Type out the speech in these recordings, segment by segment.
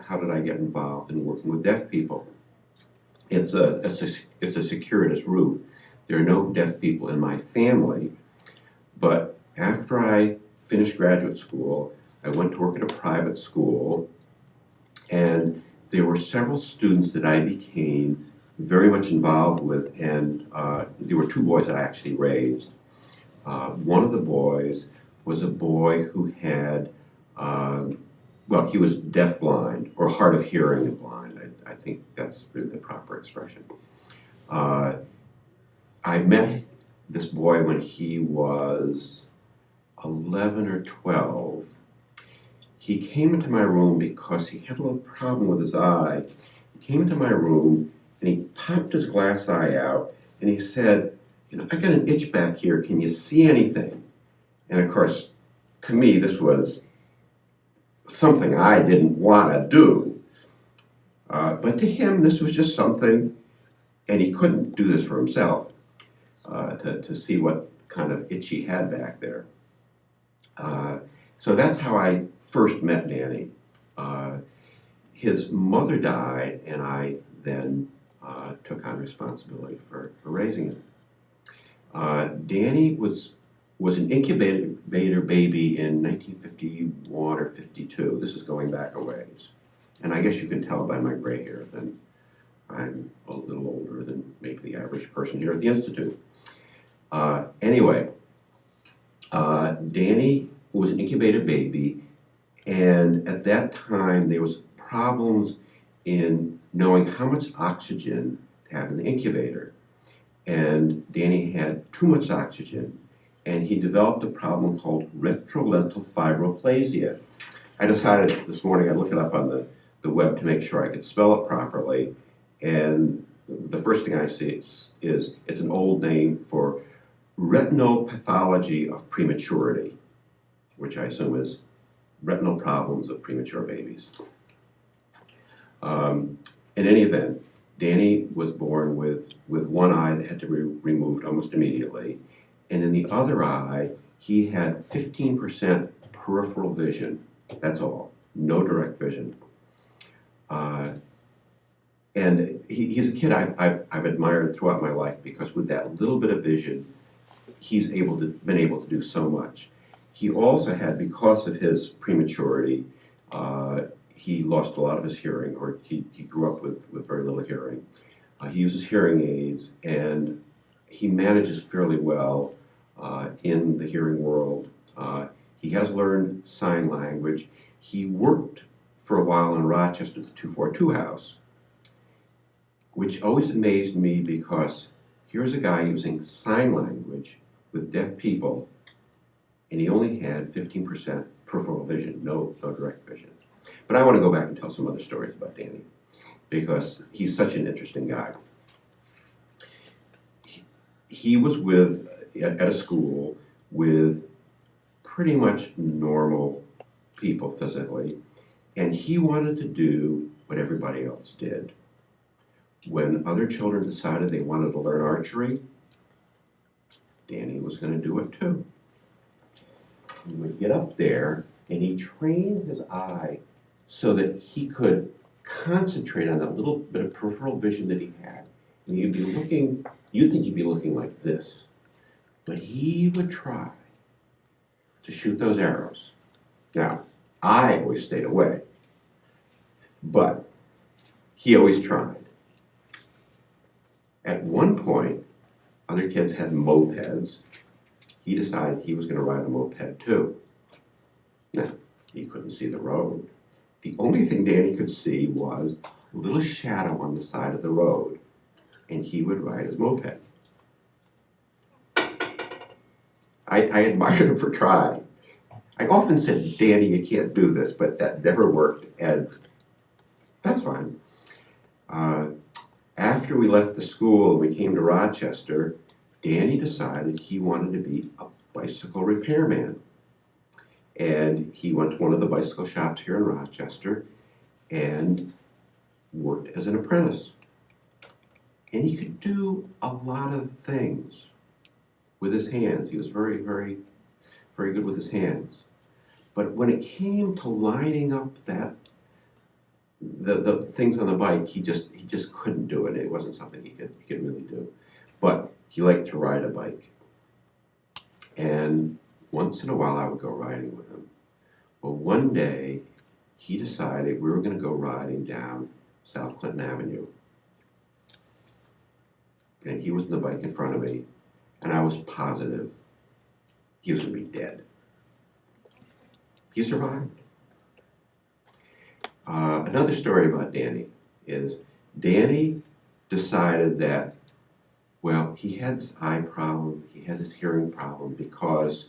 How did I get involved in working with deaf people? It's a circuitous route. There are no deaf people in my family, but after I finished graduate school, I went to work at a private school, and there were several students that I became very much involved with, and there were two boys that I actually raised. One of the boys was a boy who had, well, he was deaf-blind, or hard of hearing and blind. I think that's really the proper expression. I met this boy when he was 11 or 12. He came into my room because he had a little problem with his eye. He came into my room and he popped his glass eye out and he said, "You know, I got an itch back here. Can you see anything?" And of course, to me, this was something I didn't want to do. But to him, this was just something, and he couldn't do this for himself, to see what kind of itch he had back there. So that's how I first met Danny. His mother died, and I then took on responsibility for raising him. Danny was an incubator baby in 1951 or 52. This is going back a ways. And I guess you can tell by my gray hair that I'm a little older than maybe the average person here at the Institute. Anyway, Danny was an incubator baby, and at that time there was problems in knowing how much oxygen to have in the incubator. And Danny had too much oxygen, and he developed a problem called retrolental fibroplasia. I decided this morning I'd look it up on the web to make sure I could spell it properly, and the first thing I see is it's an old name for retinopathology of prematurity, which I assume is retinal problems of premature babies. In any event, Danny was born with one eye that had to be removed almost immediately, and in the other eye, he had 15% peripheral vision. That's all, no direct vision. And he's a kid I've admired throughout my life because with that little bit of vision, he's been able to do so much. He also had, because of his prematurity, he lost a lot of his hearing, or he grew up with very little hearing. He uses hearing aids, and he manages fairly well in the hearing world. He has learned sign language. He worked for a while in Rochester, the 242 house, which always amazed me because here's a guy using sign language with deaf people, and he only had 15% peripheral vision, no direct vision. But I want to go back and tell some other stories about Danny, because he's such an interesting guy. He was at a school with pretty much normal people physically, and he wanted to do what everybody else did. When other children decided they wanted to learn archery, Danny was going to do it too. He would get up there and he trained his eye so that he could concentrate on that little bit of peripheral vision that he had. And you'd think he'd be looking like this, but he would try to shoot those arrows. Now, I always stayed away, but he always tried. At one point, other kids had mopeds. He decided he was going to ride a moped too. Now, he couldn't see the road. The only thing Danny could see was a little shadow on the side of the road, and he would ride his moped. I admired him for trying. I often said, "Danny, you can't do this," but that never worked, and that's fine. After we left the school and we came to Rochester, Danny decided he wanted to be a bicycle repairman. And he went to one of the bicycle shops here in Rochester, and worked as an apprentice. And he could do a lot of things with his hands. He was very, very, very good with his hands. But when it came to lining up the things on the bike, he just couldn't do it. It wasn't something he could really do. But he liked to ride a bike. And once in a while I would go riding with him. Well, one day he decided we were going to go riding down South Clinton Avenue. And he was on the bike in front of me, and I was positive he was going to be dead. He survived. Another story about Danny is Danny decided that, well, he had this eye problem, he had this hearing problem because,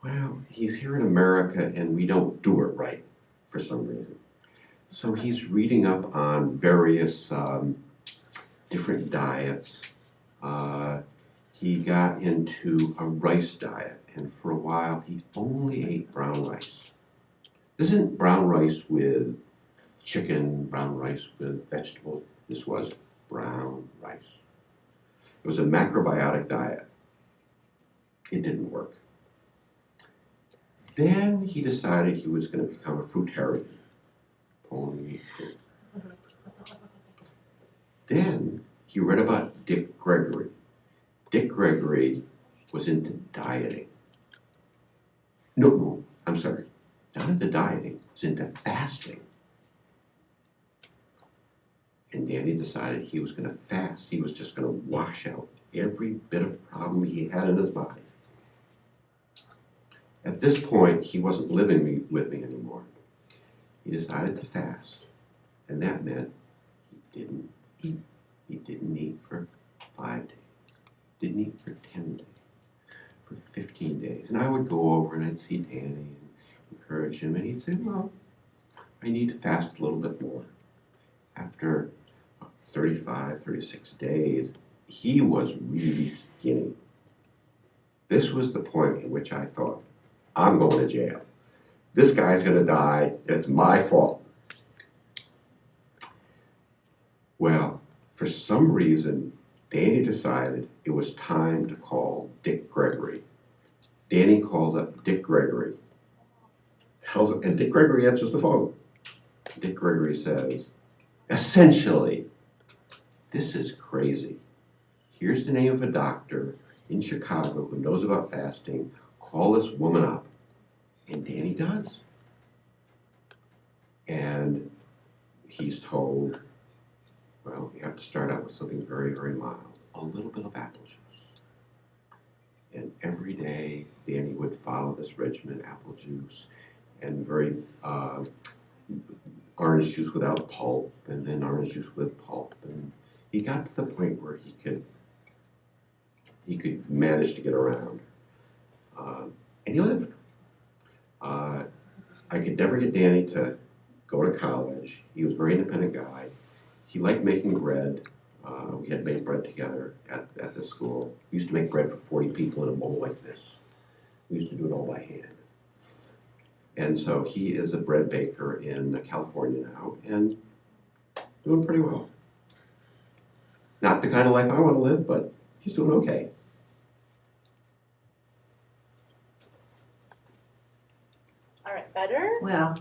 well, he's here in America and we don't do it right for some reason. So he's reading up on various different diets. He got into a rice diet, and for a while he only ate brown rice. This isn't brown rice with chicken, brown rice with vegetables. This was brown rice. It was a macrobiotic diet. It didn't work. Then he decided he was going to become a fruitarian. Only eat fruit. Then he read about Dick Gregory. Dick Gregory was into dieting. No, I'm sorry. Not into dieting, was into fasting. And Danny decided he was going to fast. He was just going to wash out every bit of problem he had in his body. At this point, he wasn't living with me anymore. He decided to fast. And that meant he didn't eat. He didn't eat for 5 days. Didn't eat for 10 days. For 15 days. And I would go over and I'd see Danny and encourage him. And he'd say, well, I need to fast a little bit more. After 35, 36 days, he was really skinny. This was the point at which I thought, I'm going to jail. This guy's going to die. It's my fault. Well, for some reason, Danny decided it was time to call Dick Gregory. Danny calls up Dick Gregory. And Dick Gregory answers the phone. Dick Gregory says, essentially, this is crazy. Here's the name of a doctor in Chicago who knows about fasting. Call this woman up. And Danny does. And he's told, well, you have to start out with something very, very mild. A little bit of apple juice. And every day, Danny would follow this regimen, apple juice, and very orange juice without pulp, and then orange juice with pulp. And he got to the point where he could manage to get around. And he lived. I could never get Danny to go to college. He was a very independent guy. He liked making bread. We had made bread together at the school. We used to make bread for 40 people in a bowl like this. We used to do it all by hand. And so he is a bread baker in California now and doing pretty well. Not the kind of life I want to live, but he's doing okay. All right, better? Well,